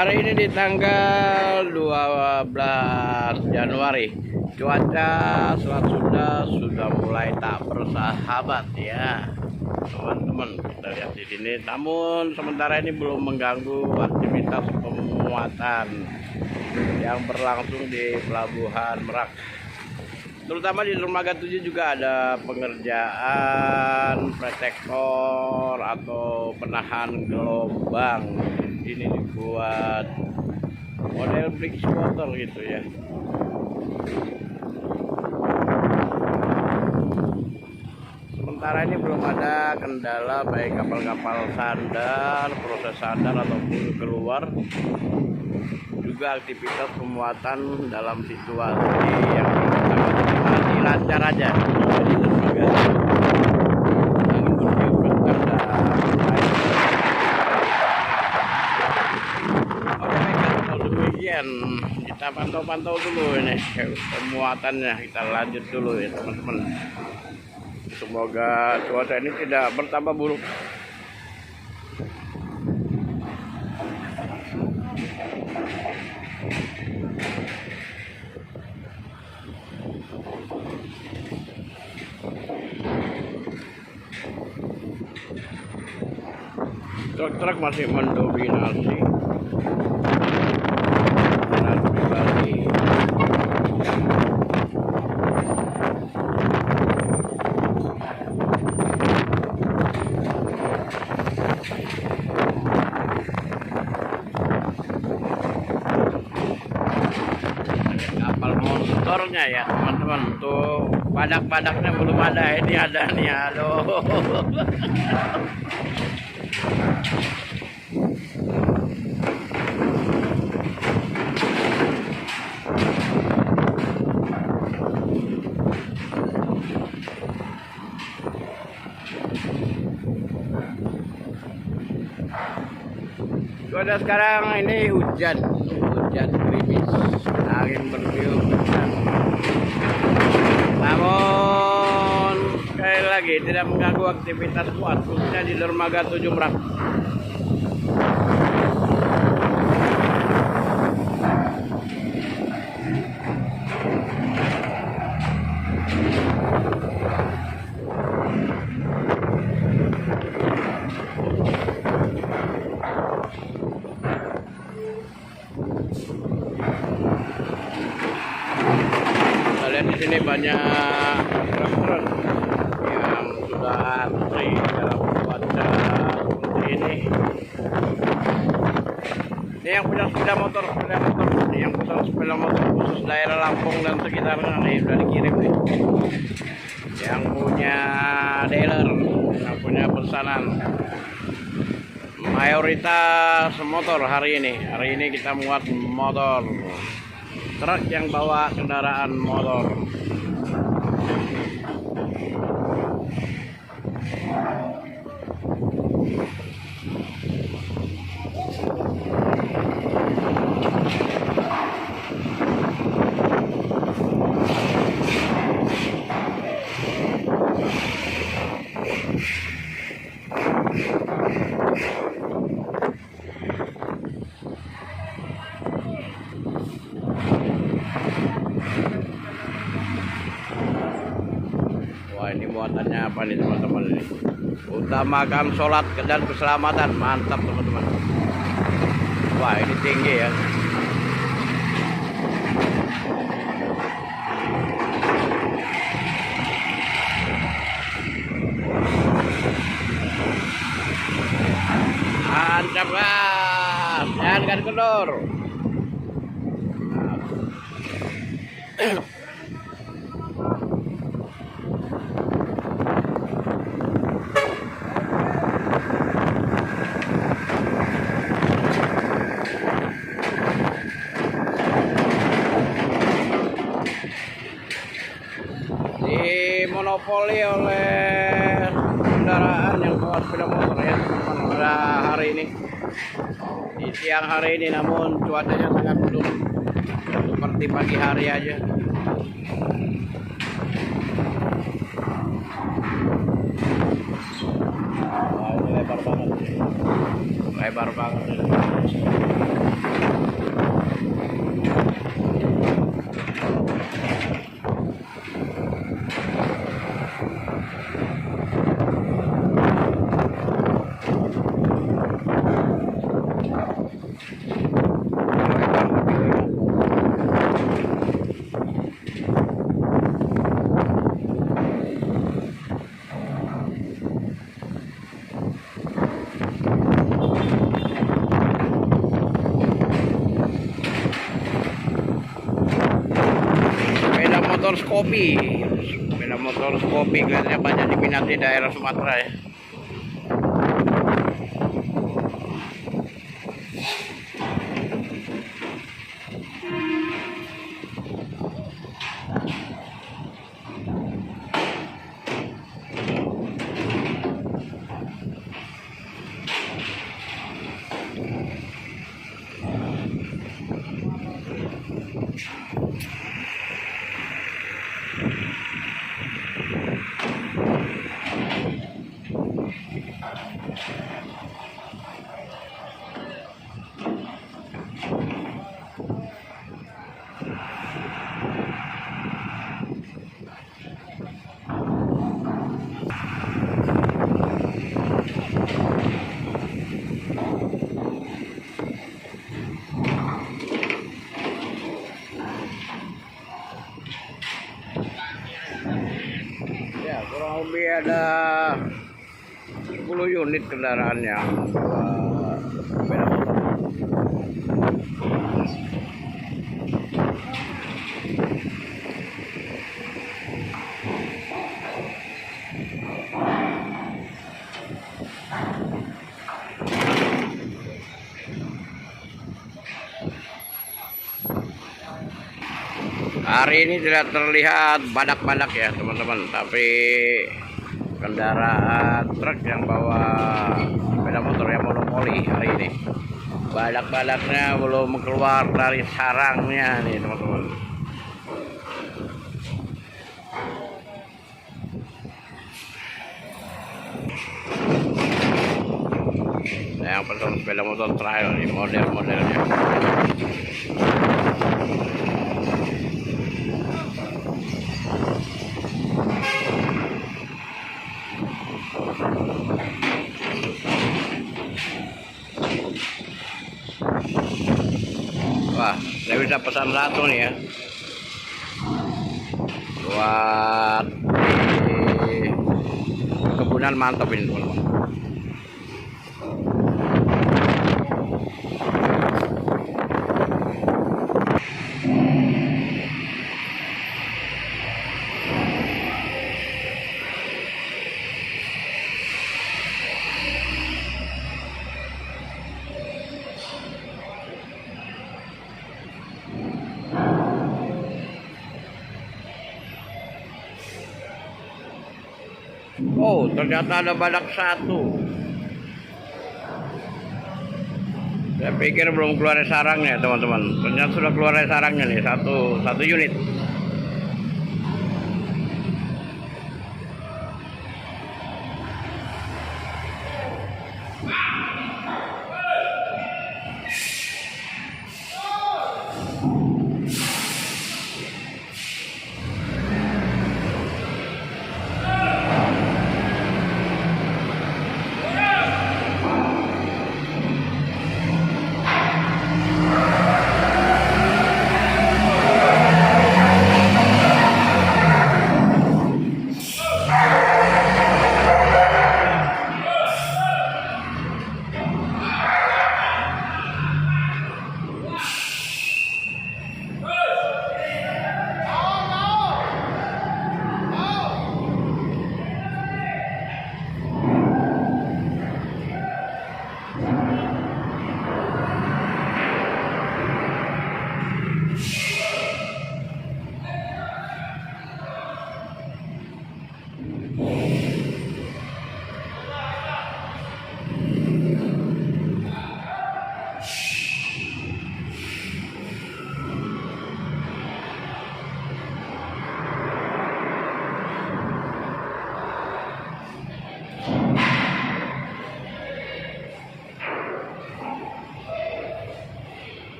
hari ini di tanggal 12 Januari. Cuaca Selat Sunda sudah mulai tak bersahabat ya, teman-teman. Kita lihat di sini. Namun sementara ini belum mengganggu aktivitas pemuatan yang berlangsung di Pelabuhan Merak. Terutama di dermaga 7 juga ada pengerjaan protektor atau penahan gelombang. Ini dibuat model bridge water gitu ya. Sementara ini belum ada kendala baik kapal-kapal sandar, proses sandar ataupun keluar. Juga aktivitas pemuatan dalam situasi yang masih lancar aja. Jadi dermaga angin bertiup kencang dan kalau demikian kita pantau-pantau dulu ini pemuatannya. Kita lanjut dulu ya teman-teman. Semoga cuaca ini tidak bertambah buruk. Truk-truk masih mendominasi kendaraan pribadi. Kapal motornya ya teman-teman, tuh padak-padaknya belum ada. Ini ada nih, aduh. Cuaca sekarang ini hujan gerimis, angin bertiup kencang. Namun sekali lagi tidak mengganggu aktivitas kuat, khususnya di dermaga 7 Merak. Di sini banyak truk-truk yang sudah antri dalam cuaca seperti ini. Ini yang punya sepeda motor, ini yang punya sepeda motor khusus daerah Lampung dan sekitarnya nih sudah dikirim nih. Yang punya dealer, yang punya pesanan. Mayoritas motor hari ini kita muat motor. Truk yang bawa kendaraan motor. Wah, ini muatannya apa nih teman-teman ini? Utamakan sholat dan keselamatan. Mantap teman-teman. Wah, ini tinggi ya. Mantap lah. Jangan kendor. Dimonopoli oleh kendaraan yang bawa sepeda motor ya pada hari ini, di siang hari ini. Namun cuacanya sangat mendung seperti pagi hari aja. Wah, ini lebar banget, lebar banget. kopi. Sepeda motor kopi kelihatannya banyak diminati daerah Sumatera ya. Ya, kurang lebih ada 10 unit kendaraan yang sepeda motor. Hari ini tidak terlihat badak-badak ya teman-teman, tapi kendaraan truk yang bawa sepeda motor yang monopoli hari ini. Badak-badaknya belum keluar dari sarangnya nih teman-teman. Nah, yang pesan sepeda motor trail nih model-modelnya. Wah, saya bisa pesan satu nih ya, buat di kebunan mantap ini teman-teman. Oh, ternyata ada badak satu. Saya pikir belum keluar dari sarangnya, teman-teman. Ternyata sudah keluar dari sarangnya nih, satu unit.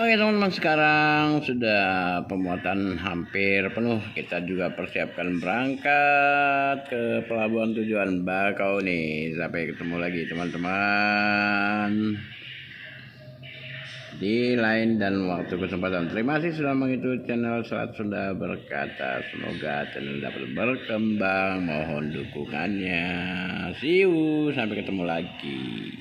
Oke teman-teman, sekarang sudah pemuatan hampir penuh. Kita juga persiapkan berangkat ke pelabuhan tujuan Bakau nih. Sampai ketemu lagi teman-teman di lain dan waktu kesempatan. Terima kasih sudah mengikuti channel Selat Sunda Berkata. Semoga channel dapat berkembang. Mohon dukungannya. See you, sampai ketemu lagi.